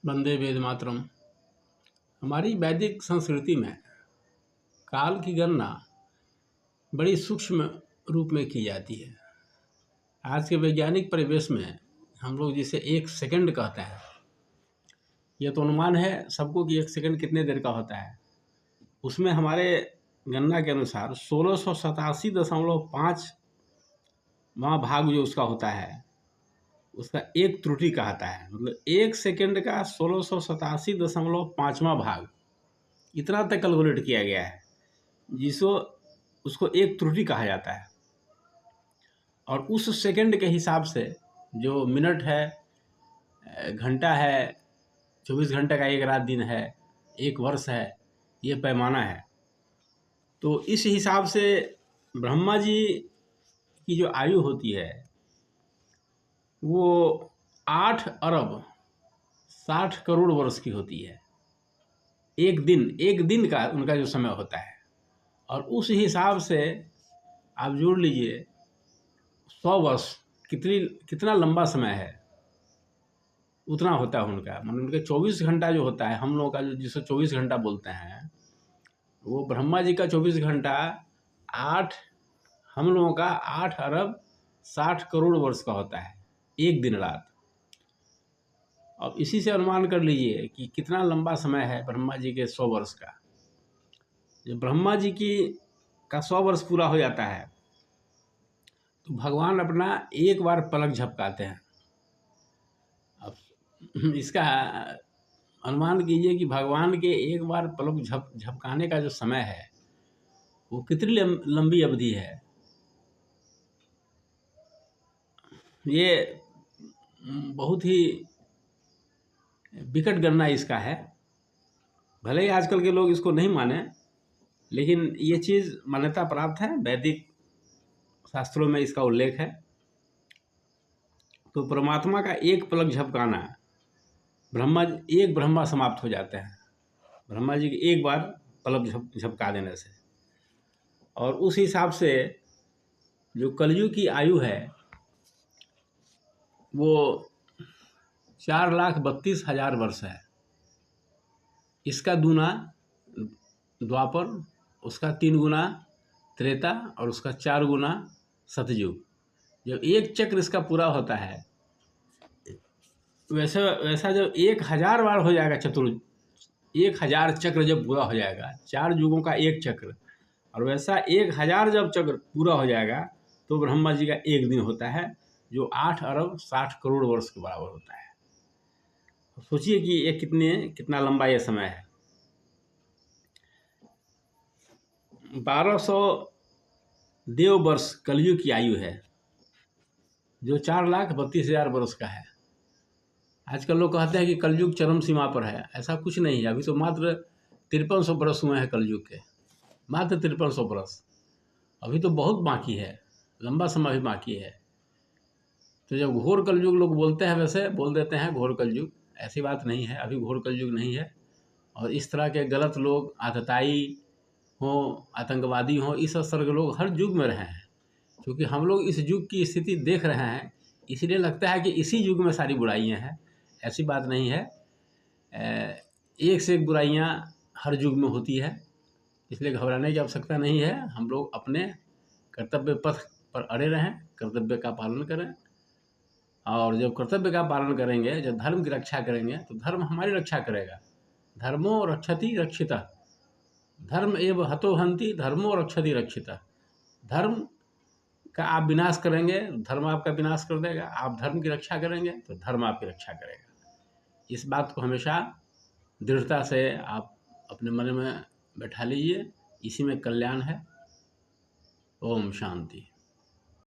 वंदे वेद मातरम। हमारी वैदिक संस्कृति में काल की गणना बड़ी सूक्ष्म रूप में की जाती है। आज के वैज्ञानिक परिवेश में हम लोग जिसे 1 सेकंड कहते हैं, यह तो अनुमान है सबको कि 1 सेकंड कितने देर का होता है। उसमें हमारे गणना के अनुसार 1687.5वां भाग जो उसका होता है, उसका एक त्रुटि कहता है। मतलब 1 सेकंड का 1687.5वां भाग, इतना तक कैलकुलेट किया गया है जिसको उसको एक त्रुटि कहा जाता है। और उस सेकंड के हिसाब से जो मिनट है, घंटा है, 24 घंटे का एक रात दिन है, 1 वर्ष है, ये पैमाना है। तो इस हिसाब से ब्रह्मा जी की जो आयु होती है वो 8 अरब 60 करोड़ वर्ष की होती है। एक दिन का उनका जो समय होता है, और उस हिसाब से आप जोड़ लीजिए 100 वर्ष कितना लंबा समय है, उतना होता है उनका। मतलब उनके 24 घंटा जो होता है, हम लोगों का जो जिसे 24 घंटा बोलते हैं, वो ब्रह्मा जी का 24 घंटा 8 हम लोगों का 8 अरब 60 करोड़ वर्ष का होता है, एक दिन रात। अब इसी से अनुमान कर लीजिए कि कितना लंबा समय है ब्रह्मा जी के 100 वर्ष का। जब ब्रह्मा जी का 100 वर्ष पूरा हो जाता है तो भगवान अपना एक बार पलक झपकाते हैं। अब इसका अनुमान कीजिए कि भगवान के एक बार पलक झपकाने का जो समय है वो कितनी लंबी अवधि है। ये बहुत ही विकट गणना इसका है। भले ही आजकल के लोग इसको नहीं माने, लेकिन ये चीज़ मान्यता प्राप्त है, वैदिक शास्त्रों में इसका उल्लेख है। तो परमात्मा का एक पलक झपकाना, ब्रह्मा समाप्त हो जाते हैं ब्रह्मा जी के एक बार पलक झपका देने से। और उस हिसाब से जो कलयुग की आयु है वो 4,32,000 वर्ष है। इसका दूना द्वापर, उसका 3 गुना त्रेता और उसका 4 गुना सतयुग। जब एक चक्र इसका पूरा होता है, वैसा जब 1000 बार हो जाएगा, 1000 चक्र जब पूरा हो जाएगा, 4 युगों का एक चक्र, और वैसा 1000 जब चक्र पूरा हो जाएगा तो ब्रह्मा जी का एक दिन होता है, जो 8 अरब 60 करोड़ वर्ष के बराबर होता है। सोचिए कि ये कितना लंबा ये समय है। 1200 देव वर्ष कलयुग की आयु है, जो 4,32,000 वर्ष का है। आजकल लोग कहते हैं कि कलयुग चरम सीमा पर है। ऐसा कुछ नहीं है। अभी तो मात्र 5300 बरस हुए हैं कलयुग के, मात्र 5300 बरस। अभी तो बहुत बाकी है, लंबा समय भी बाकी है। तो जब घोर कलयुग लोग बोलते हैं, वैसे बोल देते हैं घोर कलयुग, ऐसी बात नहीं है। अभी घोर कलयुग नहीं है। और इस तरह के गलत लोग, आतताई हों, आतंकवादी हों, इस स्तर के लोग हर युग में रहे हैं। क्योंकि हम लोग इस युग की स्थिति देख रहे हैं, इसलिए लगता है कि इसी युग में सारी बुराइयां हैं। ऐसी बात नहीं है। एक से एक बुराइयां हर युग में होती है, इसलिए घबराने की आवश्यकता नहीं है। हम लोग अपने कर्तव्य पथ पर अड़े रहें, कर्तव्य का पालन करें। और जब कर्तव्य का पालन करेंगे, जब धर्म की रक्षा करेंगे, तो धर्म हमारी रक्षा करेगा। धर्मो रक्षति रक्षितः, धर्म एव हतो हन्ति धर्मो रक्षति रक्षितः। धर्म का आप विनाश करेंगे, धर्म आपका विनाश कर देगा। आप धर्म की रक्षा करेंगे तो धर्म आपकी रक्षा करेगा। इस बात को हमेशा दृढ़ता से आप अपने मन में बैठा लीजिए। इसी में कल्याण है। ओम शांति।